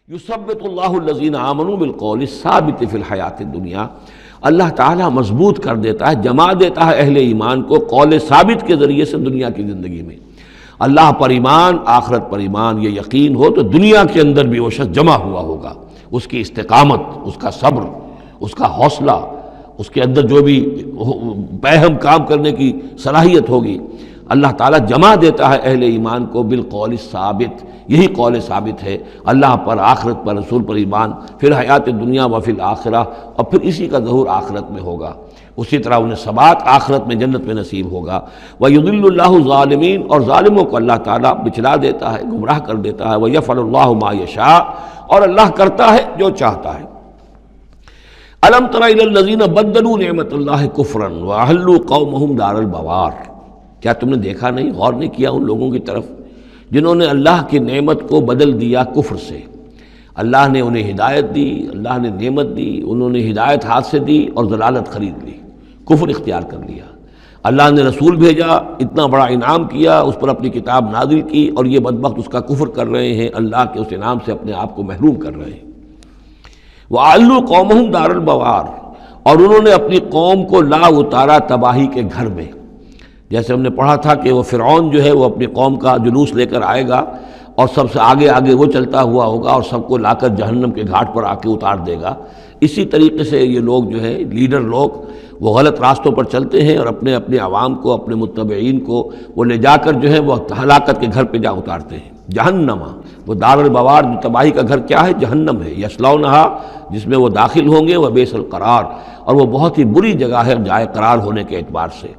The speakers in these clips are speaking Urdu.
یثبت اللہ الذین آمنوا بالقول الثابت فی الحیات الدنیا، اللہ تعالیٰ مضبوط کر دیتا ہے، جما دیتا ہے اہل ایمان کو قول ثابت کے ذریعے سے دنیا کی زندگی میں۔ اللہ پر ایمان، آخرت پر ایمان، یہ یقین ہو تو دنیا کے اندر بھی وہ شخص جمع ہوا ہوگا، اس کی استقامت، اس کا صبر، اس کا حوصلہ، اس کے اندر جو بھی باہم کام کرنے کی صلاحیت ہوگی، اللہ تعالیٰ جمع دیتا ہے اہل ایمان کو بالقول ثابت۔ یہی قول ثابت ہے، اللہ پر، آخرت پر، رسول پر ایمان، پھر حیات دنیا و فی الآخرہ، اور پھر اسی کا ظہور آخرت میں ہوگا۔ اسی طرح انہیں ثبات آخرت میں جنت میں نصیب ہوگا۔ وَيُضِلُّ اللَّهُ الظَّالِمِينَ، اور ظالموں کو اللہ تعالیٰ بچلا دیتا ہے، گمراہ کر دیتا ہے۔ وَيَفْعَلُ اللَّهُ مَا يَشَاءُ، اور اللہ کرتا ہے جو چاہتا ہے۔ أَلَمْ تَرَ إِلَى الَّذِينَ بَدَّلُوا نِعْمَةَ اللَّهِ كُفْرًا وَأَحَلُّوا قَوْمَهُمْ دَارَ الْبَوَارِ، کیا تم نے دیکھا نہیں، غور نہیں کیا ان لوگوں کی طرف جنہوں نے اللہ کی نعمت کو بدل دیا کفر سے؟ اللہ نے انہیں ہدایت دی، اللہ نے نعمت دی، انہوں نے ہدایت ہاتھ سے دی اور ضلالت خرید لی، کفر اختیار کر لیا۔ اللہ نے رسول بھیجا، اتنا بڑا انعام کیا، اس پر اپنی کتاب نازل کی، اور یہ بدبخت اس کا کفر کر رہے ہیں، اللہ کے اس انعام سے اپنے آپ کو محروم کر رہے ہیں۔ وَأَحَلُّوا قَوْمَهُمْ دَارَ الْبَوَارِ، اور انہوں نے اپنی قوم کو لا اتارا تباہی کے گھر میں۔ جیسے ہم نے پڑھا تھا کہ وہ فرعون جو ہے وہ اپنی قوم کا جلوس لے کر آئے گا، اور سب سے آگے آگے وہ چلتا ہوا ہوگا، اور سب کو لا کر جہنم کے گھاٹ پر آ کے اتار دے گا۔ اسی طریقے سے یہ لوگ جو ہے لیڈر لوگ، وہ غلط راستوں پر چلتے ہیں اور اپنے اپنے عوام کو، اپنے متبعین کو وہ لے جا کر جو ہے وہ ہلاکت کے گھر پہ جا اتارتے ہیں۔ جہنم، وہ دار البوار، جو تباہی کا گھر کیا ہے؟ جہنم ہے۔ یصلونھا، جس میں وہ داخل ہوں گے، وبئس القرار، اور وہ بہت ہی بری جگہ ہے جائے قرار ہونے کے اعتبار سے۔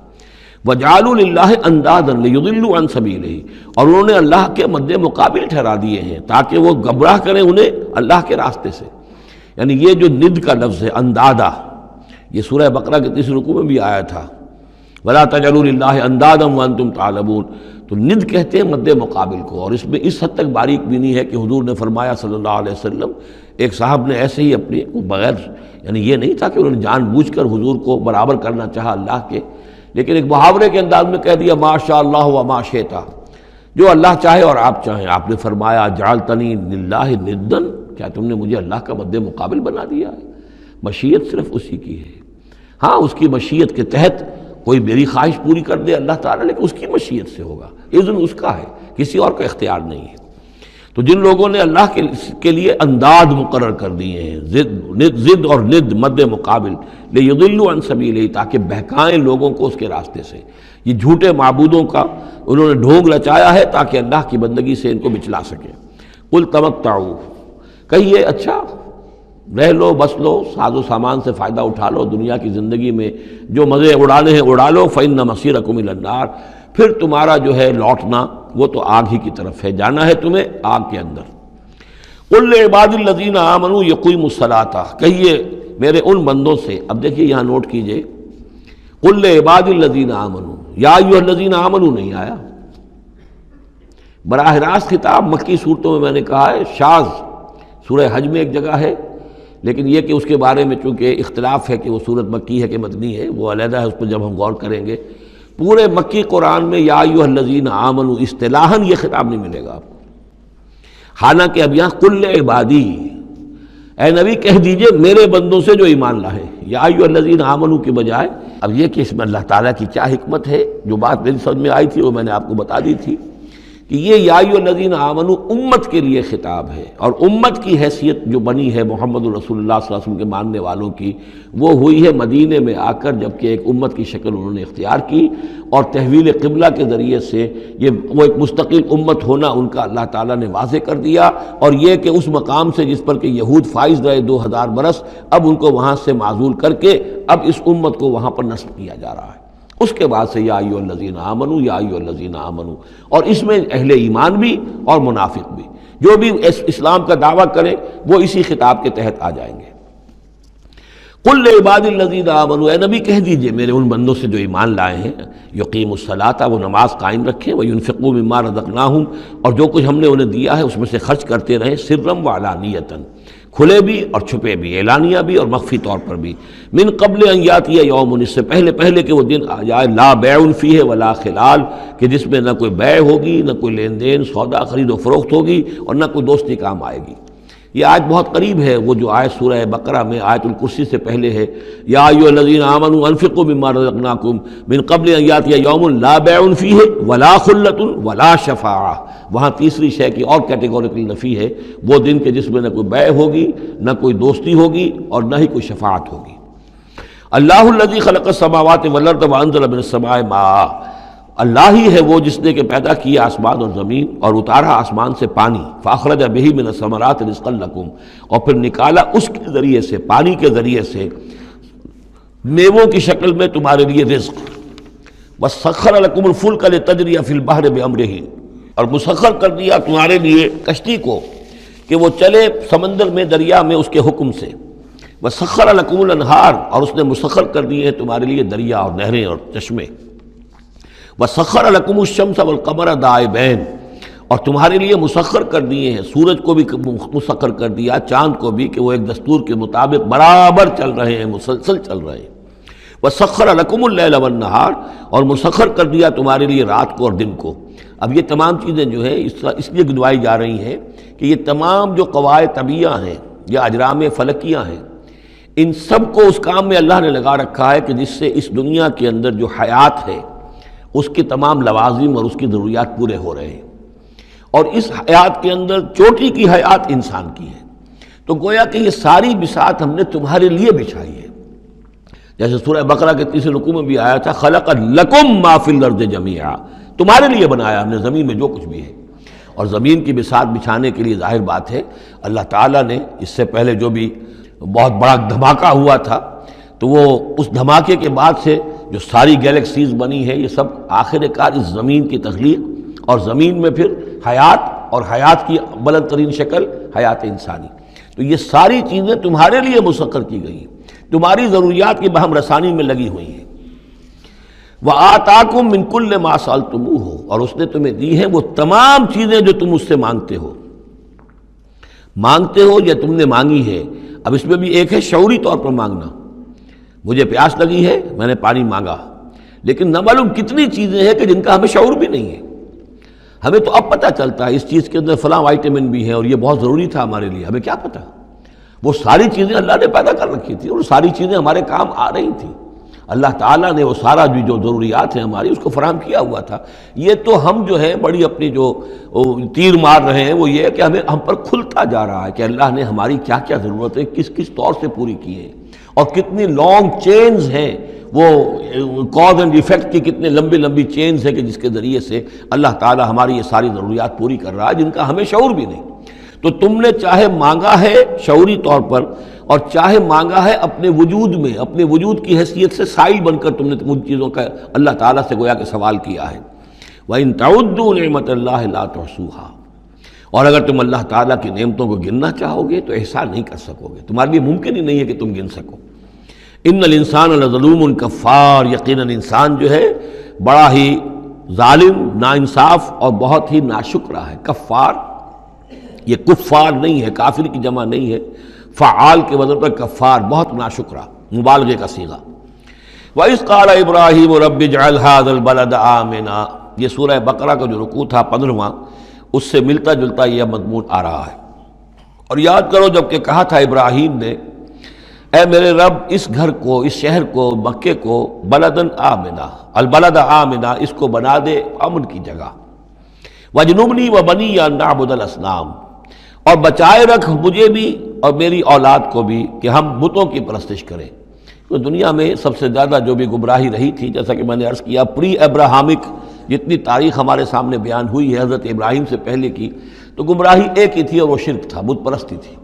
وَجَعَلُوا لِلَّهِ أَندَادًا لِيُضِلُّوا عَن سَبِيلِهِ، اور انہوں نے اللہ کے مد مقابل ٹھہرا دیے ہیں تاکہ وہ گمراہ کریں انہیں اللہ کے راستے سے۔ یعنی یہ جو ند کا لفظ ہے اندادا، یہ سورہ بقرہ کے 30 رکوع میں بھی آیا تھا، وَلَا تَجْعَلُوا لِلَّهِ أَندَادًا وَأَنْتُمْ تَعْلَمُونَ، تو ند کہتے ہیں مد مقابل کو، اور اس میں اس حد تک باریک بھی نہیں ہے کہ حضور نے فرمایا صلی اللہ علیہ وسلم، ایک صاحب نے ایسے ہی اپنے بغیر، یعنی یہ نہیں تھا کہ انہوں نے جان بوجھ کر حضور کو برابر کرنا چاہا اللہ کے، لیکن ایک محاورے کے انداز میں کہہ دیا ما شاء اللہ و ما شئت، جو اللہ چاہے اور آپ چاہیں۔ آپ نے فرمایا جعلتنی للہ ندا، کیا تم نے مجھے اللہ کا مد مقابل بنا دیا ہے؟ مشیت صرف اسی کی ہے۔ ہاں، اس کی مشیت کے تحت کوئی میری خواہش پوری کر دے اللہ تعالیٰ، لیکن اس کی مشیت سے ہوگا، اذن اس کا ہے، کسی اور کا اختیار نہیں ہے۔ تو جن لوگوں نے اللہ کے لیے انداد مقرر کر دیے ہیں، ضد اور ند مد مقابل، لیضلوا عن سبیلہ، تاکہ بہکائیں لوگوں کو اس کے راستے سے، یہ جھوٹے معبودوں کا انہوں نے ڈھونگ رچایا ہے تاکہ اللہ کی بندگی سے ان کو بچلا سکے۔ قل تمتعوا، کہیے اچھا رہ لو، بس لو، ساز و سامان سے فائدہ اٹھا لو، دنیا کی زندگی میں جو مزے اڑانے ہیں اڑا لو، فإن مصیرکم الی النار، پھر تمہارا جو ہے لوٹنا وہ تو آگ ہی کی طرف ہے، جانا ہے تمہیں آگ کے اندر۔ قل لعباد الذین آمنوا یقیموا الصلاۃ، کہیے میرے ان بندوں سے، اب دیکھیے یہاں نوٹ کیجئے، قل لعباد الذین آمنوا، یا ایھا الذین آمنوا نہیں آیا، براہ راست خطاب مکی صورتوں میں میں نے کہا ہے شاذ، سورہ حج میں ایک جگہ ہے، لیکن یہ کہ اس کے بارے میں چونکہ اختلاف ہے کہ وہ سورت مکی ہے کہ مدنی ہے، وہ علیحدہ ہے، اس پر جب ہم غور کریں گے۔ پورے مکی قرآن میں یا ایھا الذین آمنوا اصطلاحاً یہ خطاب نہیں ملے گا آپ کو، حالانکہ اب یہاں قل عبادی، اے نبی کہہ دیجئے میرے بندوں سے جو ایمان لائے، یا ایھا الذین آمنوا کے بجائے۔ اب یہ کہ اس میں اللہ تعالیٰ کی کیا حکمت ہے، جو بات میری سمجھ میں آئی تھی وہ میں نے آپ کو بتا دی تھی کہ یہ یا ایھا الذین آمنوا امت کے لیے خطاب ہے، اور امت کی حیثیت جو بنی ہے محمد رسول اللہ صلی اللہ علیہ وسلم کے ماننے والوں کی، وہ ہوئی ہے مدینے میں آ کر، جبکہ ایک امت کی شکل انہوں نے اختیار کی، اور تحویل قبلہ کے ذریعے سے یہ وہ ایک مستقل امت ہونا ان کا اللہ تعالیٰ نے واضح کر دیا، اور یہ کہ اس مقام سے جس پر کہ یہود فائز رہے 2000 برس، اب ان کو وہاں سے معزول کر کے اب اس امت کو وہاں پر نصب کیا جا رہا ہے۔ اس کے بعد سے یا ایھا الذین آمنوا، یا ایھا الذین آمنوا، اور اس میں اہل ایمان بھی اور منافق بھی، جو بھی اسلام کا دعویٰ کریں وہ اسی خطاب کے تحت آ جائیں گے۔ قل لعباد الذین آمنوا، اے نبی کہہ دیجئے میرے ان بندوں سے جو ایمان لائے ہیں، یقیموا الصلاۃ، وہ نماز قائم رکھیں، وینفقوا مما رزقناہم، اور جو کچھ ہم نے انہیں دیا ہے اس میں سے خرچ کرتے رہیں، سرا وعلانیۃ، کھلے بھی اور چھپے بھی، اعلانیہ بھی اور مخفی طور پر بھی، من قبل ان یاتی یوم، اس سے پہلے کہ وہ دن آ جائے، لا بیع فیہ ولا خلال، کہ جس میں نہ کوئی بیع ہوگی، نہ کوئی لین دین سودا خرید و فروخت ہوگی، اور نہ کوئی دوستی کام آئے گی۔ یہ آیت بہت قریب ہے وہ جو آیت سورہ بقرہ میں آیت الکرسی سے پہلے ہے، یا ایھا الذین آمنوا انفقوا مما رزقناکم من قبل ان یاتی یوم لا بیع فیہ ولا خلۃ ولا شفاعہ۔ وہاں تیسری شے کی اور کیٹیگوریکل نفی ہے، وہ دن کے جس میں نہ کوئی بیع ہوگی، نہ کوئی دوستی ہوگی، اور نہ ہی کوئی شفاعت ہوگی۔ اللہ الذی خلق السماوات والارض وانزل من السماء ماء، اللہ ہی ہے وہ جس نے کہ پیدا کیا آسمان اور زمین اور اتارا آسمان سے پانی، فاخرج بہ من الثمرات رزقا لکم، اور پھر نکالا اس کے ذریعے سے، پانی کے ذریعے سے میووں کی شکل میں تمہارے لیے رزق، وسخر لکم الفلک لتجری فی البحر بامرہ، اور مسخر کر دیا تمہارے لیے کشتی کو کہ وہ چلے سمندر میں، دریا میں اس کے حکم سے، وسخر لکم الانہار، اور اس نے مسخر کر دیے ہیں تمہارے لیے دریا اور نہریں اور چشمے، وسخر لکم الشمس والقمر دائبین، اور تمہارے لیے مسخر کر دیے ہیں سورج کو بھی مسخر کر دیا، چاند کو بھی، کہ وہ ایک دستور کے مطابق برابر چل رہے ہیں، مسلسل چل رہے ہیں، وسخر لکم اللیل والنہار، اور مسخر کر دیا تمہارے لیے رات کو اور دن کو۔ اب یہ تمام چیزیں جو ہے اس لیے گنوائی جا رہی ہیں کہ یہ تمام جو قواعد طبیعہ ہیں یا اجرام فلکیہ ہیں، ان سب کو اس کام میں اللہ نے لگا رکھا ہے کہ جس سے اس دنیا کے اندر جو حیات ہے اس کے تمام لوازم اور اس کی ضروریات پورے ہو رہے ہیں، اور اس حیات کے اندر چوٹی کی حیات انسان کی ہے۔ تو گویا کہ یہ ساری بساط ہم نے تمہارے لیے بچھائی ہے، جیسے سورہ بقرہ کے تیسرے رکوع میں بھی آیا تھا، خلق لکم ما فی الارض جمیعا، تمہارے لیے بنایا ہم نے زمین میں جو کچھ بھی ہے۔ اور زمین کی بساط بچھانے کے لیے ظاہر بات ہے اللہ تعالیٰ نے اس سے پہلے جو بھی بہت بڑا دھماکہ ہوا تھا، تو وہ اس دھماکے کے بعد سے جو ساری گیلیکسیز بنی ہے، یہ سب آخر کار اس زمین کی تخلیق، اور زمین میں پھر حیات، اور حیات کی بلند ترین شکل حیات انسانی۔ تو یہ ساری چیزیں تمہارے لیے مسخر کی گئی ہیں، تمہاری ضروریات کی بہم رسانی میں لگی ہوئی ہیں۔ وَآتَاكُم مِّن كُلِّ مَا سَأَلْتُمُوهُ، اور اس نے تمہیں دی ہیں وہ تمام چیزیں جو تم اس سے مانگتے ہو یا تم نے مانگی ہے۔ اب اس میں بھی ایک ہے شعوری طور پر مانگنا، مجھے پیاس لگی ہے میں نے پانی مانگا، لیکن نہ معلوم کتنی چیزیں ہیں کہ جن کا ہمیں شعور بھی نہیں ہے۔ ہمیں تو اب پتہ چلتا ہے اس چیز کے اندر فلاں وائٹامن بھی ہے اور یہ بہت ضروری تھا ہمارے لیے، ہمیں کیا پتہ؟ وہ ساری چیزیں اللہ نے پیدا کر رکھی تھی اور ساری چیزیں ہمارے کام آ رہی تھیں، اللہ تعالیٰ نے وہ سارا جو ضروریات ہیں ہماری اس کو فراہم کیا ہوا تھا۔ یہ تو ہم جو ہے بڑی اپنی جو تیر مار رہے ہیں وہ یہ ہے کہ ہم پر کھلتا جا رہا ہے کہ اللہ نے ہماری کیا کیا ضرورتیں کس کس طور سے پوری کی ہیں، اور کتنی لانگ چینز ہیں، وہ کاز اینڈ ایفیکٹ کی کتنے لمبی چینز ہیں کہ جس کے ذریعے سے اللہ تعالیٰ ہماری یہ ساری ضروریات پوری کر رہا ہے جن کا ہمیں شعور بھی نہیں۔ تو تم نے چاہے مانگا ہے شعوری طور پر، اور چاہے مانگا ہے اپنے وجود میں، اپنے وجود کی حیثیت سے سائل بن کر تم نے ان چیزوں کا اللہ تعالیٰ سے گویا کہ سوال کیا ہے۔ وَإِن تَعُدُّوا نِعْمَتَ اللَّهِ لَا تُحْصُوهَا، اور اگر تم اللہ تعالیٰ کی نعمتوں کو گننا چاہو گے تو احصاء نہیں کر سکو گے، تمہارے لیے ممکن ہی نہیں ہے کہ تم گن سکو۔ ان الانسان لظلوم کفار، یقیناً انسان جو ہے بڑا ہی ظالم، ناانصاف اور بہت ہی ناشکرا ہے۔ کفار، یہ کفار نہیں ہے، کافر کی جمع نہیں ہے، فعال کے وزن پر کفار، بہت ناشکرا، مبالغے کا صیغہ۔ وَإِذْ قَالَ إِبْرَاهِيمُ رَبِّ اجْعَلْ هَٰذَا الْبَلَدَ آمِنًا، یہ سورہ بقرہ کا جو رکوع تھا 15واں، اس سے ملتا جلتا یہ مضمون آ رہا ہے۔ اور یاد کرو جب کہ کہا تھا ابراہیم نے، اے میرے رب اس گھر کو، اس شہر کو، مکے کو بلدن آمنا، البلد آمنا، اس کو بنا دے امن کی جگہ، وجنبنی وبنی ان نعبد الاصنام، اور بچائے رکھ مجھے بھی اور میری اولاد کو بھی کہ ہم بتوں کی پرستش کریں۔ تو دنیا میں سب سے زیادہ جو بھی گمراہی رہی تھی، جیسا کہ میں نے عرض کیا، پری ابراہمک جتنی تاریخ ہمارے سامنے بیان ہوئی ہے حضرت ابراہیم سے پہلے کی، تو گمراہی ایک ہی تھی اور وہ شرک تھا، بت پرستی تھی۔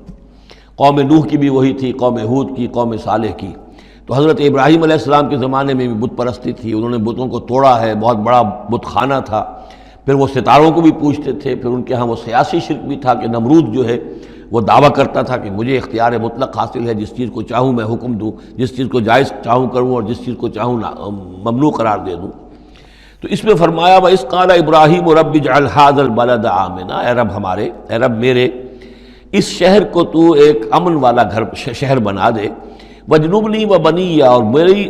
قوم نوح کی بھی وہی تھی، قوم ہود کی، قوم صالح کی۔ تو حضرت ابراہیم علیہ السلام کے زمانے میں بھی بت پرستی تھی، انہوں نے بتوں کو توڑا ہے، بہت بڑا بت خانہ تھا۔ پھر وہ ستاروں کو بھی پوجتے تھے، پھر ان کے ہاں وہ سیاسی شرک بھی تھا کہ نمرود جو ہے وہ دعویٰ کرتا تھا کہ مجھے اختیار مطلق حاصل ہے، جس چیز کو چاہوں میں حکم دوں، جس چیز کو جائز چاہوں کروں اور جس چیز کو چاہوں ممنوع قرار دے دوں۔ تو اس میں فرمایا وَإِذْ قَالَ إِبْرَاهِيمُ رَبِّ اجْعَلْ هَٰذَا الْبَلَدَ آمِنًا، اے رب ہمارے، اے رب میرے، اس شہر کو تو ایک امن والا گھر شہر بنا دے، وجنبنی وبنی، اور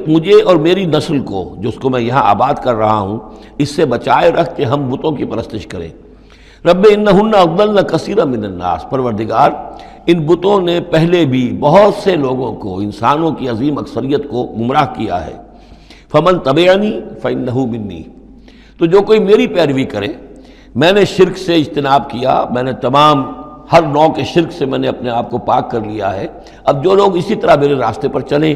مجھے اور میری نسل کو، جس کو میں یہاں آباد کر رہا ہوں، اس سے بچائے رکھ کہ ہم بتوں کی پرستش کریں۔ رب انہن اضللن کثیرا من الناس، پروردگار ان بتوں نے پہلے بھی بہت سے لوگوں کو، انسانوں کی عظیم اکثریت کو گمراہ کیا ہے۔ فمن تبعنی فإنہ منی، تو جو کوئی میری پیروی کرے، میں نے شرک سے اجتناب کیا، میں نے تمام ہر نوع کے شرک سے میں نے اپنے آپ کو پاک کر لیا ہے۔ اب جو لوگ اسی طرح میرے راستے پر چلیں،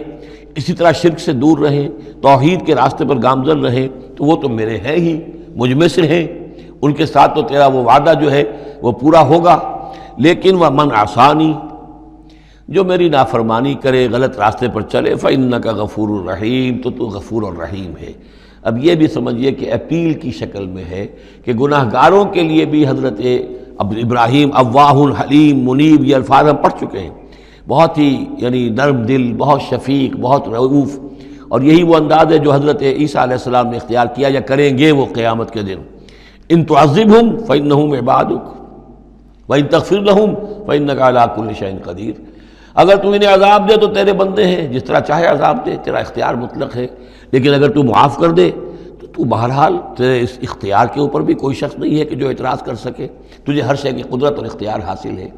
اسی طرح شرک سے دور رہیں، توحید کے راستے پر گامزن رہیں، تو وہ تو میرے ہیں ہی، مجھ میں سے ہیں، ان کے ساتھ تو تیرا وہ وعدہ جو ہے وہ پورا ہوگا۔ لیکن ومن عصانی، جو میری نافرمانی کرے، غلط راستے پر چلے، فإنک غفور الرحیم، تو غفور الرحیم ہے۔ اب یہ بھی سمجھیے کہ اپیل کی شکل میں ہے کہ گناہ گاروں کے لیے بھی حضرت ابراہیم اواہ حلیم منیب، یہ الفاظ ہم پڑھ چکے ہیں، بہت ہی یعنی نرم دل، بہت شفیق، بہت رؤوف، اور یہی وہ انداز ہے جو حضرت عیسیٰ علیہ السلام نے اختیار کیا یا کریں گے وہ قیامت کے دن۔ ان تعذبہم فإنہم عبادک وإن تغفر لہم فإنک علی کل شیء قدیر، اگر تم انہیں عذاب دے تو تیرے بندے ہیں، جس طرح چاہے عذاب دے، تیرا اختیار مطلق ہے، لیکن اگر تو معاف کر دے تو بہرحال تیرے اس اختیار کے اوپر بھی کوئی شخص نہیں ہے کہ جو اعتراض کر سکے، تجھے ہر شے کی قدرت اور اختیار حاصل ہے۔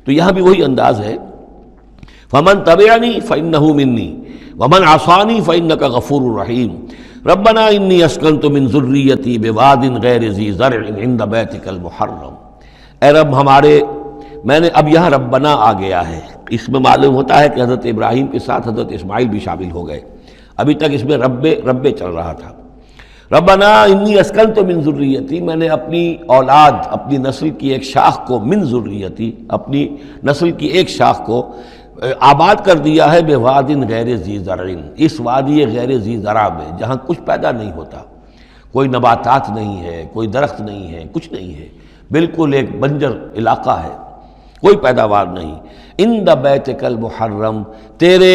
تو یہاں بھی وہی انداز ہے، فمن تبعنی فإنہ منی ومن عصانی فإنک غفور رحیم ربنا انی اسکنت من ذریتی بواد غیر ذی زرع عند بیتک المحرم، اے رب ہمارے، میں نے اب یہاں ربنا آ گیا ہے، اس میں معلوم ہوتا ہے کہ حضرت ابراہیم کے ساتھ حضرت اسماعیل بھی شامل ہو گئے، ابھی تک اس میں رب چل رہا تھا۔ ربنا انی اسکنت من ذریتی، میں نے اپنی اولاد، اپنی نسل کی ایک شاخ کو، من ذریتی، اپنی نسل کی ایک شاخ کو آباد کر دیا ہے، بواد غیر ذی زرع، اس وادی غیر ذی زرع میں، جہاں کچھ پیدا نہیں ہوتا، کوئی نباتات نہیں ہے، کوئی درخت نہیں ہے، کچھ نہیں ہے، بالکل ایک بنجر علاقہ ہے، کوئی پیداوار نہیں، عند بیتک المحرم، تیرے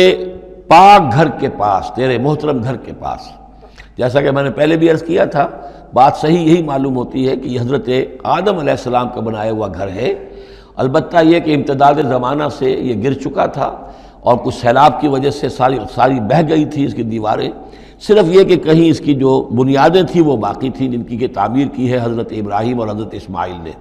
پاک گھر کے پاس، تیرے محترم گھر کے پاس۔ جیسا کہ میں نے پہلے بھی عرض کیا تھا، بات صحیح یہی معلوم ہوتی ہے کہ یہ حضرت آدم علیہ السلام کا بنایا ہوا گھر ہے، البتہ یہ کہ امتداد زمانہ سے یہ گر چکا تھا اور کچھ سیلاب کی وجہ سے ساری بہہ گئی تھی اس کی دیواریں، صرف یہ کہ کہیں اس کی جو بنیادیں تھیں وہ باقی تھیں، جن کی کہ تعمیر کی ہے حضرت ابراہیم اور حضرت اسماعیل نے۔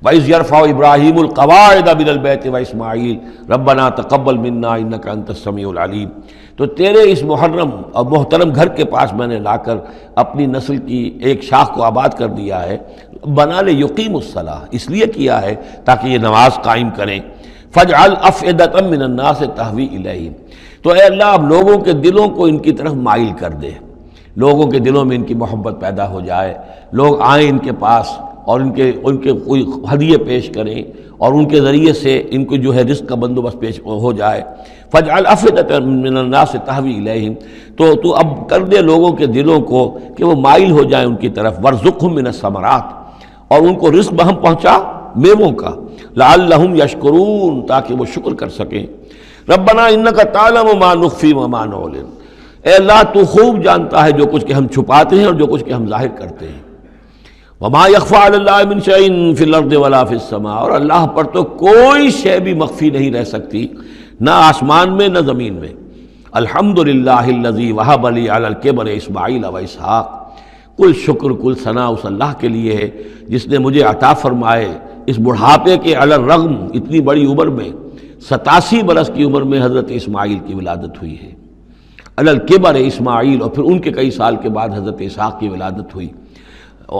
وَإِذْ يَرْفَعُ إِبْرَاهِيمُ الْقَوَاعِدَ مِنَ الْبَيْتِ وَإِسْمَاعِيلُ رَبَّنَا تَقَبَّلْ مِنَّا إِنَّكَ أَنْتَ السَّمِيعُ الْعَلِيمُ، تو تیرے اس محرم اور محترم گھر کے پاس میں نے لا کر اپنی نسل کی ایک شاخ کو آباد کر دیا ہے، بنا لے یقیم الصلاح، اس لیے کیا ہے تاکہ یہ نماز قائم کریں، فَاجْعَلْ أَفْئِدَةً مِّنَ النَّاسِ تَهْوِي إِلَيْهِمْ، تو اے اللہ اب لوگوں کے دلوں کو ان کی طرف مائل کر دے، لوگوں کے دلوں میں ان کی محبت پیدا ہو جائے، لوگ آئیں ان کے پاس اور ان کے کوئی ہدیے پیش کریں اور ان کے ذریعے سے ان کو جو ہے رزق کا بندوبست پیش ہو جائے۔ فَاجْعَلْ أَفْئِدَةً مِّنَ النَّاسِ تَهْوِي إِلَيْهِمْ، تو اب کر دے لوگوں کے دلوں کو کہ وہ مائل ہو جائیں ان کی طرف، وَارْزُقْهُم مِّنَ الثَّمَرَاتِ، اور ان کو رزق ہم پہنچا میووں کا، لَعَلَّهُمْ يَشْكُرُونَ، تاکہ وہ شکر کر سکیں۔ رَبَّنَا إِنَّكَ تَعْلَمُ مَا نُخْفِي وَمَا نُعْلِنُ، اے اللہ تو خوب جانتا ہے جو کچھ کہ ہم چھپاتے ہیں اور جو کچھ کہ ہم ظاہر کرتے ہیں۔ وَمَا يَخْفَىٰ عَلَى اللَّهِ مِن شَيْءٍ فِي الْأَرْضِ وَلَا فِي السَّمَاءِ، اور اللہ پر تو کوئی شے بھی مخفی نہیں رہ سکتی، نہ آسمان میں نہ زمین میں۔ الحمدللہ الذی وہب لی علی الکبر اسماعیل و اسحاق، کل شکر کل ثنا اس اللہ کے لیے ہے جس نے مجھے عطا فرمائے اس بڑھاپے کے علی الرغم، اتنی بڑی عمر میں، 87 برس کی عمر میں حضرت اسماعیل کی ولادت ہوئی ہے، علی الکبر اسماعیل، اور پھر ان کے کئی سال کے بعد حضرت اسحاق کی ولادت ہوئی۔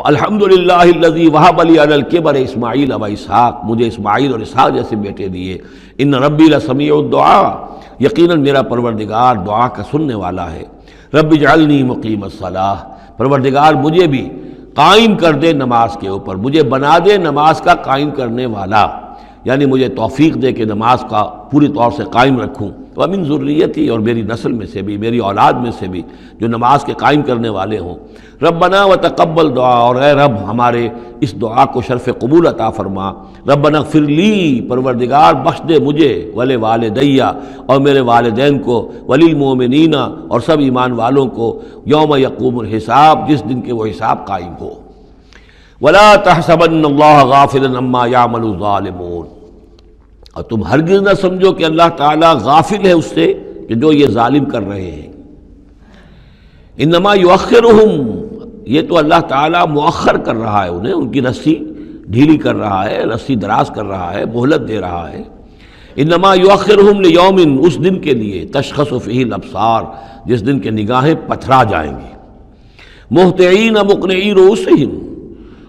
الحمدللہ الذی وہب لی علی الکبر اسماعیل و اسحاق، مجھے اسماعیل اور اسحاق جیسے بیٹے دیے۔ ان ربی لسمیع الدعاء، یقیناً میرا پروردگار دعا کا سننے والا ہے۔ رب اجعلنی مقیم الصلاۃ، پروردگار مجھے بھی قائم کر دے نماز کے اوپر، مجھے بنا دے نماز کا قائم کرنے والا، یعنی مجھے توفیق دے کہ نماز کا پوری طور سے قائم رکھوں۔ ومن ذریتی، اور میری نسل میں سے بھی، میری اولاد میں سے بھی جو نماز کے قائم کرنے والے ہوں۔ ربنا وتقبل دعا، اور اے رب ہمارے اس دعا کو شرف قبول عطا فرما۔ ربنا اغفر لی، پروردگار بخش دے مجھے، ولی والدیہ، اور میرے والدین کو، وللمؤمنین، اور سب ایمان والوں کو، یوم یقوم الحساب، جس دن کے وہ حساب قائم ہو۔ ولا تحسبن اللہ غافلا عما یعمل الظالمون، اور تم ہرگز نہ سمجھو کہ اللہ تعالیٰ غافل ہے اس سے کہ جو یہ ظالم کر رہے ہیں۔ انما یؤخرہم، یہ تو اللہ تعالیٰ مؤخر کر رہا ہے انہیں، ان کی رسی ڈھیلی کر رہا ہے، رسی دراز کر رہا ہے، مہلت دے رہا ہے۔ انما یؤخرہم لیوم، اس دن کے لیے تشخص فیہ الابصار، جس دن کے نگاہیں پتھرا جائیں گی، مہطعین مقنعی رؤوسہم،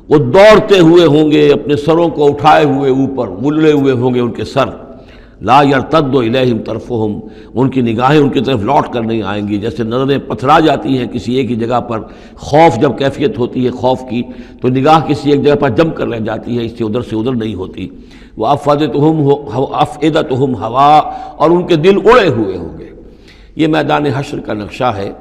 وہ دوڑتے ہوئے ہوں گے، اپنے سروں کو اٹھائے ہوئے اوپر، ملے ہوئے ہوں گے ان کے سر، لا یرتد الیہم طرفہم، ان کی نگاہیں ان کی طرف لوٹ کر نہیں آئیں گی، جیسے نظریں پتھرا جاتی ہیں کسی ایک ہی جگہ پر، خوف جب کیفیت ہوتی ہے خوف کی تو نگاہ کسی ایک جگہ پر جم کر رہ جاتی ہے، اس سے ادھر نہیں ہوتی، وَأَفْئِدَتُهُمْ ہوا، اور ان کے دل اڑے ہوئے ہوں گے۔ یہ میدان حشر کا نقشہ ہے۔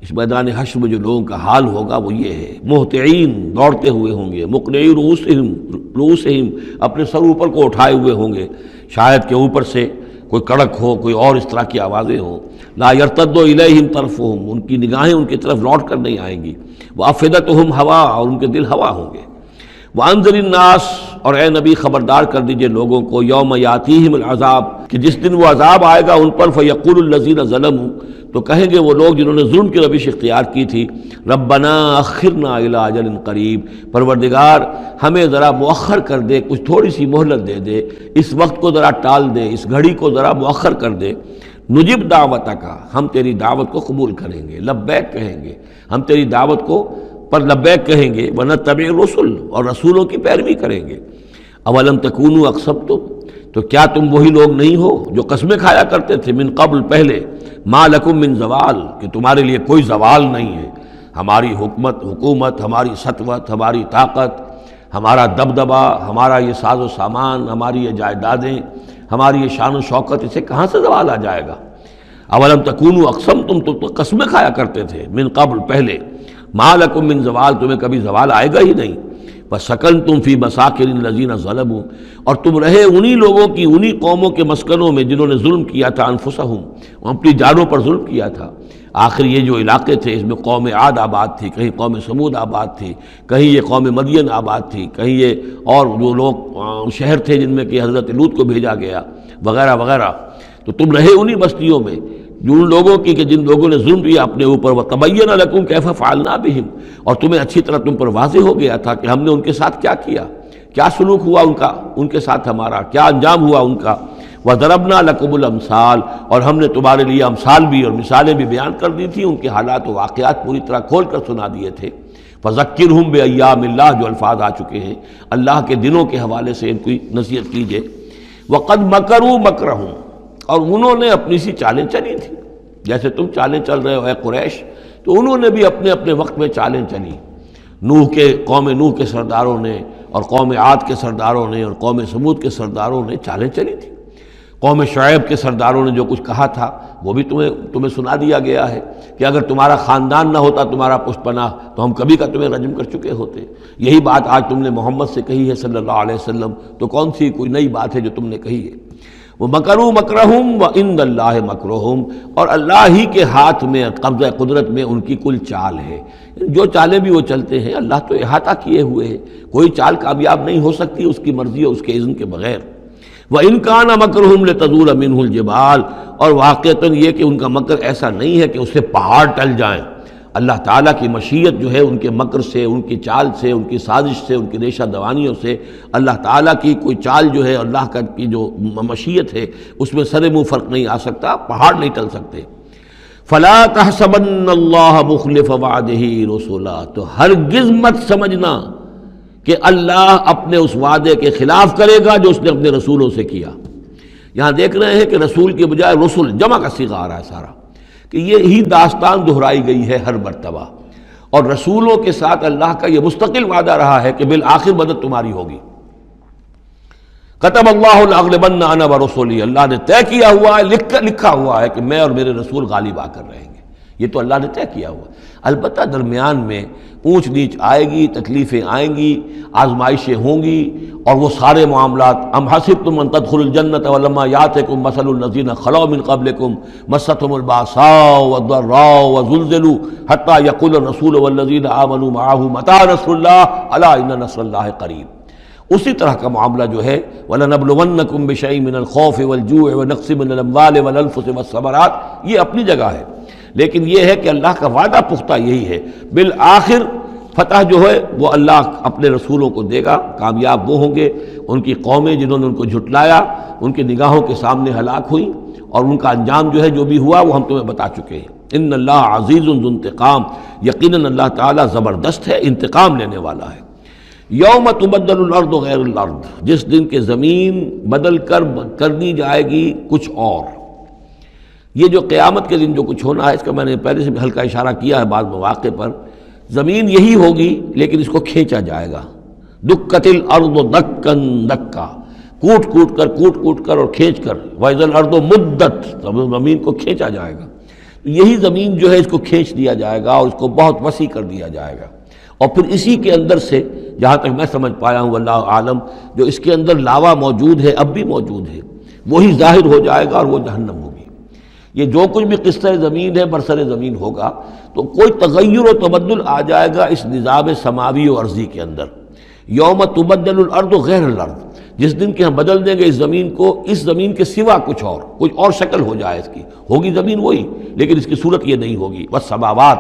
اس میدان حشر میں جو لوگوں کا حال ہوگا وہ یہ ہے، مہطعین، دوڑتے ہوئے ہوں گے، مقنعی رؤوسہم، اپنے سر اوپر کو اٹھائے ہوئے ہوں گے، شاید کہ اوپر سے کوئی کڑک ہو، کوئی اور اس طرح کی آوازیں ہوں، لا یرتد الیہم طرفہم، ان کی نگاہیں ان کی طرف لوٹ کر نہیں آئیں گی، وافئدتہم ہوا، اور ان کے دل ہوا ہوں گے۔ وانذر الناس، اور اے نبی خبردار کر دیجئے لوگوں کو، یوم یاتیہم العذاب، کہ جس دن وہ عذاب آئے گا ان پر، فیقول الذین ظلموا، تو کہیں گے وہ لوگ جنہوں نے ظلم کی روش اختیار کی تھی، ربنا اخرنا الی اجل قریب، پروردگار ہمیں ذرا مؤخر کر دے، کچھ تھوڑی سی مہلت دے دے، اس وقت کو ذرا ٹال دے، اس گھڑی کو ذرا مؤخر کر دے، نجب دعوتک، ہم تیری دعوت کو قبول کریں گے، لبیک کہیں گے، ہم تیری دعوت کو پر لبیک کہیں گے، ونتبع الرسل، اور رسولوں کی پیروی کریں گے۔ اولم تکونوا اقسمتم، تو کیا تم وہی لوگ نہیں ہو جو قسمیں کھایا کرتے تھے، من قبل، پہلے، ما لکم من زوال، کہ تمہارے لیے کوئی زوال نہیں ہے، ہماری حکومت، ہماری سطوت، ہماری طاقت، ہمارا دبدبہ، ہمارا یہ ساز و سامان، ہماری یہ جائیدادیں، ہماری یہ شان و شوکت، اسے کہاں سے زوال آ جائے گا؟ اولم تکونوا اقسمتم، تو قسمیں کھایا کرتے تھے، من قبل، پہلے، ما لکم من زوال، تمہیں کبھی زوال آئے گا ہی نہیں، وَسَكَنْتُمْ فِي مَسَاكِنِ الَّذِينَ ظَلَمُوا، اور تم رہے انہی لوگوں کی، انہی قوموں کے مسکنوں میں جنہوں نے ظلم کیا تھا، انفسہم، اپنی جانوں پر ظلم کیا تھا۔ آخر یہ جو علاقے تھے اس میں قوم عاد آباد تھی، کہیں قوم سمود آباد تھی، کہیں یہ قوم مدین آباد تھی، کہیں یہ اور جو لوگ شہر تھے جن میں کہ حضرت لوط کو بھیجا گیا، وغیرہ وغیرہ، تو تم رہے انہی بستیوں میں، جو ان لوگوں کی کہ جن لوگوں نے ظلم کیا اپنے اوپر، وَتَبَيَّنَ لَكُمْ كَيْفَ فَعَلْنَا بِهِمْ، اور تمہیں اچھی طرح تم پر واضح ہو گیا تھا کہ ہم نے ان کے ساتھ کیا کیا، کیا سلوک ہوا ان کا، ان کے ساتھ ہمارا کیا انجام ہوا ان کا۔ وَضَرَبْنَا لَكُمُ الْأَمْثَالَ، اور ہم نے تمہارے لیے امثال بھی اور مثالیں بھی بیان کر دی تھی، ان کے حالات و واقعات پوری طرح کھول کر سنا دیے تھے۔ فَذَكِّرْهُمْ بِأَيَّامِ اللَّهِ، جو الفاظ آ چکے ہیں، اللہ کے دنوں کے حوالے سے ان کی نصیحت کیجیے۔ وَقَدْ مَكَرُوا مَكْرَهُمْ، اور انہوں نے اپنی سی چالیں چلی تھی، جیسے تم چالیں چل رہے ہو اے قریش، تو انہوں نے بھی اپنے اپنے وقت میں چالیں چلی۔ قوم نوح کے سرداروں نے، اور قوم عاد کے سرداروں نے، اور قوم سمود کے سرداروں نے چالیں چلی تھی۔ قوم شعیب کے سرداروں نے جو کچھ کہا تھا وہ بھی تمہیں سنا دیا گیا ہے کہ اگر تمہارا خاندان نہ ہوتا، تمہارا پشت پناہ، تو ہم کبھی کا تمہیں رجم کر چکے ہوتے۔ یہی بات آج تم نے محمد سے کہی ہے صلی اللہ علیہ وسلم، تو کون سی کوئی نئی بات ہے جو تم نے کہی ہے؟ وَمَكَرُوا مَكْرَهُمْ وَعِندَ اللَّهِ مَكْرُهُمْ، اور اللہ ہی کے ہاتھ میں، قبضہ قدرت میں ان کی کل چال ہے۔ جو چالیں بھی وہ چلتے ہیں اللہ تو احاطہ کیے ہوئے ہے، کوئی چال کامیاب نہیں ہو سکتی اس کی مرضی اور اس کے اذن کے بغیر۔ وَإِنْ كَانَ مَكْرُهُمْ لِتَزُولَ مِنْهُ الْجِبَالُ، اور واقعتاً یہ کہ ان کا مکر ایسا نہیں ہے کہ اس سے پہاڑ ٹل جائیں۔ اللہ تعالیٰ کی مشیت جو ہے ان کے مکر سے، ان کی چال سے، ان کی سازش سے، ان کی ریشہ دوانیوں سے، اللہ تعالیٰ کی کوئی چال جو ہے، اللہ کی جو مشیت ہے اس میں سر منہ فرق نہیں آ سکتا، پہاڑ نہیں ٹل سکتے۔ فَلَا تَحْسَبَنَّ اللَّهَ مُخْلِفَ وَعْدِهِ رُسُلَهُ، تو ہرگز مت سمجھنا کہ اللہ اپنے اس وعدے کے خلاف کرے گا جو اس نے اپنے رسولوں سے کیا۔ یہاں دیکھ رہے ہیں کہ رسول کے بجائے رسول، جمع کا صیغہ آ رہا ہے سارا، کہ یہی داستان دہرائی گئی ہے ہر مرتبہ، اور رسولوں کے ساتھ اللہ کا یہ مستقل وعدہ رہا ہے کہ بالآخر مدد تمہاری ہوگی۔ کتب اللہ لأغلبن انا ورسولی، اللہ نے طے کیا ہوا ہے، لکھا ہوا ہے کہ میں اور میرے رسول غالب آ کر رہیں گے، یہ تو اللہ نے طے کیا ہوا۔ البتہ درمیان میں اونچ نیچ آئے گی، تکلیفیں آئیں گی، آزمائشیں ہوں گی، اور وہ سارے معاملات، ام حسبتم ان تدخلوا الجنۃ ولما یاتکم مثل الذین خلوا من قبلکم مستهم الباساء والضراء وزلزلوا حتى یقول الرسول والذین آمنوا معه متى نصر اللہ الا ان نصر اللہ قریب۔ اسی طرح کا معاملہ جو ہے، وَلَنَبْلُوَنَّكُمْ بِشَيْءٍ مِّنَ الْخَوْفِ وَالْجُوعِ وَنَقْصٍ مِّنَ الْأَمْوَالِ وَالْأَنفُسِ وَالثَّمَرَاتِ، یہ اپنی جگہ ہے، لیکن یہ ہے کہ اللہ کا وعدہ پختہ یہی ہے، بالآخر فتح جو ہے وہ اللہ اپنے رسولوں کو دے گا، کامیاب وہ ہوں گے، ان کی قومیں جنہوں نے ان کو جھٹلایا ان کی نگاہوں کے سامنے ہلاک ہوئیں، اور ان کا انجام جو ہے جو بھی ہوا وہ ہم تمہیں بتا چکے ہیں۔ ان اللہ عزیز ذو انتقام، یقیناً اللہ تعالیٰ زبردست ہے، انتقام لینے والا ہے۔ یوم تبدل الارض غیر الارض، جس دن کہ زمین بدل کر دی جائے گی کچھ اور۔ یہ جو قیامت کے دن جو کچھ ہونا ہے اس کا میں نے پہلے سے بھی ہلکا اشارہ کیا ہے بعض مواقع پر، زمین یہی ہوگی لیکن اس کو کھینچا جائے گا۔ دکت الارض دکن دکا، کوٹ کر اور کھینچ کر، وَإِذَا الْأَرْضُ مُدَّتْ، زمین کو کھینچا جائے گا۔ یہی زمین جو ہے اس کو کھینچ دیا جائے گا اور اس کو بہت وسیع کر دیا جائے گا، اور پھر اسی کے اندر سے جہاں تک میں سمجھ پایا ہوں واللہ عالم، جو اس کے اندر لاوا موجود ہے اب بھی موجود ہے وہی ظاہر ہو جائے گا اور وہ جہنم ہوگی۔ یہ جو کچھ بھی قصہ زمین ہے برسر زمین ہوگا تو کوئی تغیر و تبدل آ جائے گا اس نظام سماوی و ارضی کے اندر۔ یوم تبدل الارض غیر الارض، جس دن کہ ہم بدل دیں گے اس زمین کو، اس زمین کے سوا کچھ اور شکل ہو جائے اس کی، ہوگی زمین وہی لیکن اس کی صورت یہ نہیں ہوگی۔ والسماوات،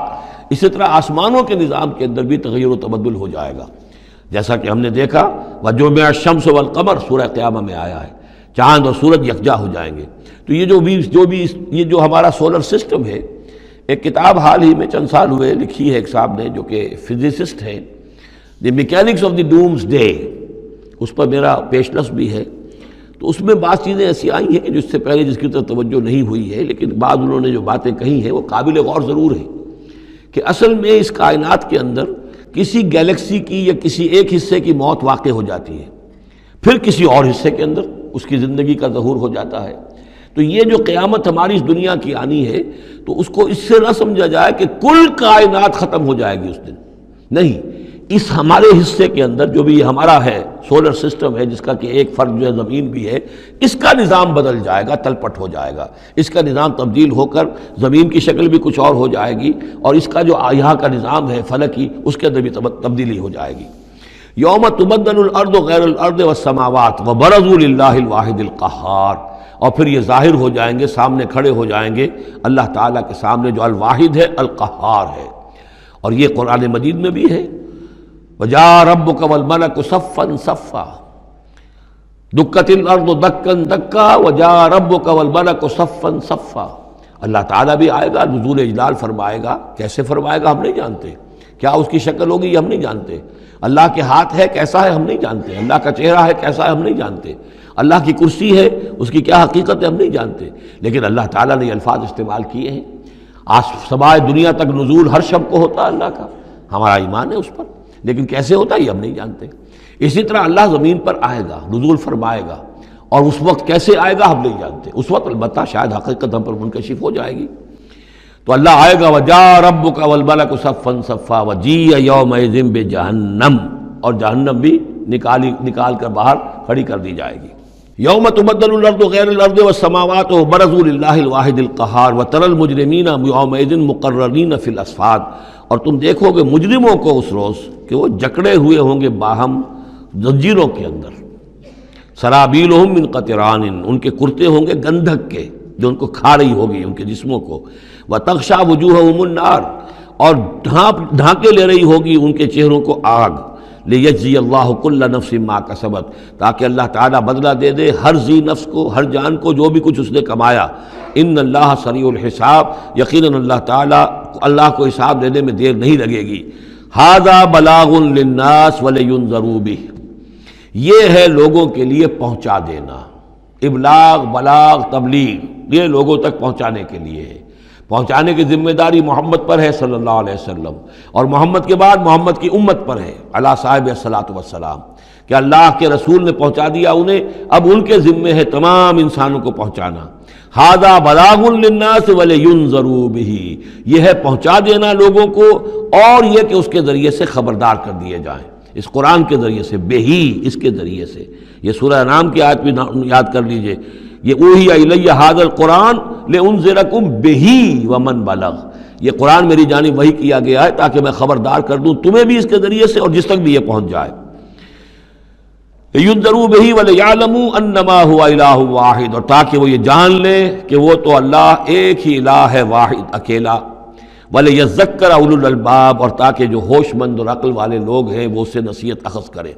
اسی طرح آسمانوں کے نظام کے اندر بھی تغیر و تبدل ہو جائے گا، جیسا کہ ہم نے دیکھا وَجُمِعَ الشَّمْسُ وَالْقَمَرُ سورہ قیامہ میں آیا ہے، چاند اور سورج یکجا ہو جائیں گے۔ تو یہ جو ہمارا سولر سسٹم ہے، ایک کتاب حال ہی میں چند سال ہوئے لکھی ہے ایک صاحب نے جو کہ فزسسٹ ہیں، the mechanics of the doomsday, اس پر میرا پیشنس بھی ہے۔ تو اس میں بعض چیزیں ایسی آئی ہیں کہ جس سے پہلے جس کی طرف توجہ نہیں ہوئی ہے، لیکن بعض انہوں نے جو باتیں کہی ہیں وہ قابل غور ضرور ہیں کہ اصل میں اس کائنات کے اندر کسی گیلیکسی کی یا کسی ایک حصے کی موت واقع ہو جاتی ہے، پھر کسی اور حصے کے اندر اس کی زندگی کا ظہور ہو جاتا ہے۔ تو یہ جو قیامت ہماری اس دنیا کی آنی ہے تو اس کو اس سے نہ سمجھا جائے کہ کل کائنات ختم ہو جائے گی اس دن، نہیں، اس ہمارے حصے کے اندر جو بھی ہمارا ہے سولر سسٹم ہے، جس کا کہ ایک فرد جو ہے زمین بھی ہے، اس کا نظام بدل جائے گا، تلپٹ ہو جائے گا، اس کا نظام تبدیل ہو کر زمین کی شکل بھی کچھ اور ہو جائے گی، اور اس کا جو یہاں کا نظام ہے فلکی اس کے اندر بھی تبدیلی ہو جائے گی۔ یوم تبدل الارض غیر الارض والسماوات وبرزوا للہ الواحد القہار، اور پھر یہ ظاہر ہو جائیں گے، سامنے کھڑے ہو جائیں گے اللہ تعالیٰ کے سامنے جو الواحد ہے القہار ہے۔ اور یہ قرآن مجید میں بھی ہے، وَجَاءَ رَبُّكَ وَالْمَلَكُ صَفًّا صَفًّا، دُكَّتِ الْأَرْضُ دَكًّا دَكًّا وَجَاءَ رَبُّكَ وَالْمَلَكُ صَفًّا صَفًّا، اللہ تعالیٰ بھی آئے گا، نزول اجلال فرمائے گا، کیسے فرمائے گا ہم نہیں جانتے، کیا اس کی شکل ہوگی یہ ہم نہیں جانتے، اللہ کے ہاتھ ہے کیسا ہے ہم نہیں جانتے، اللہ کا چہرہ ہے کیسا ہے ہم نہیں جانتے، اللہ کی کرسی ہے اس کی کیا حقیقت ہے ہم نہیں جانتے، لیکن اللہ تعالیٰ نے یہ الفاظ استعمال کیے ہیں۔ سمائے دنیا تک نزول ہر شب کو ہوتا ہے اللہ کا، ہمارا ایمان ہے اس پر، لیکن کیسے ہوتا ہے یہ ہم نہیں جانتے۔ اسی طرح اللہ زمین پر آئے گا، نزول فرمائے گا، اور اس وقت کیسے آئے گا ہم نہیں جانتے، اس وقت البتہ شاید حقیقت ہم پر منکشف ہو جائے گی۔ تو اللہ آئے گا وَجَاءَ رَبُّكَ وَالْمَلَكُ صَفًّا صَفًّا وَجِيءَ يَوْمَئِذٍ بِجَهَنَّمَ، اور جہنم بھی نکال کر باہر کھڑی کر دی جائے گی۔ یوم تبدل الارض غیر الارض والسماوات وبرزوا للہ الواحد القہار وتری المجرمین یومئذ مقرنین فی الاصفاد، اور تم دیکھو گے مجرموں کو اس روز کہ وہ جکڑے ہوئے ہوں گے باہم زنجیروں کے اندر، سرابیلہم من قطران، ان کے کرتے ہوں گے گندھک کے جو ان کو کھا رہی ہوگی ان کے جسموں کو، وتغشی وجوہہم النار، اور ڈھانکے لے رہی ہوگی ان کے چہروں کو آگ، لیجزی اللہ کل نفس ما کسبت، تاکہ اللہ تعالیٰ بدلہ دے دے ہر ذی نفس کو، ہر جان کو جو بھی کچھ اس نے کمایا۔ ان اللہ سریع الحساب، یقیناً اللہ تعالیٰ کو حساب دینے میں دیر نہیں لگے گی۔ ھذا بلاغ للناس ولینذروا بہ، یہ ہے لوگوں کے لیے پہنچا دینا، ابلاغ، بلاغ، تبلیغ، یہ لوگوں تک پہنچانے کے لیے ہے۔ پہنچانے کی ذمہ داری محمد پر ہے صلی اللہ علیہ وسلم، اور محمد کے بعد محمد کی امت پر ہے علی صاحب الصلاۃ والسلام، کہ اللہ کے رسول نے پہنچا دیا انہیں، اب ان کے ذمے ہے تمام انسانوں کو پہنچانا۔ ھذا بلاغ للناس ولینذروا بہ، یہ ہے پہنچا دینا لوگوں کو، اور یہ کہ اس کے ذریعے سے خبردار کر دیے جائیں، اس قرآن کے ذریعے سے، بہی، اس کے ذریعے سے۔ یہ سورہ انعام کی آیت بھی یاد کر لیجئے، یہ اوحی الی ھذا القرآن لانذرکم بہ ومن بلغ، یہ قرآن میری جانب وحی کیا گیا ہے تاکہ میں خبردار کر دوں تمہیں بھی اس کے ذریعے سے اور جس تک بھی یہ پہنچ جائے۔ لینذروا بہ ولیعلموا انما هو الہ واحد، اور تاکہ وہ یہ جان لیں کہ وہ تو اللہ ایک ہی الہ ہے، واحد، اکیلا۔ وَلِيَذَّكَّرَ أُولُو الْأَلْبَابِ، اور تاکہ جو ہوش مند اور عقل والے لوگ ہیں وہ اس سے نصیحت اخذ کریں۔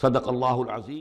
صدق اللہ العظیم۔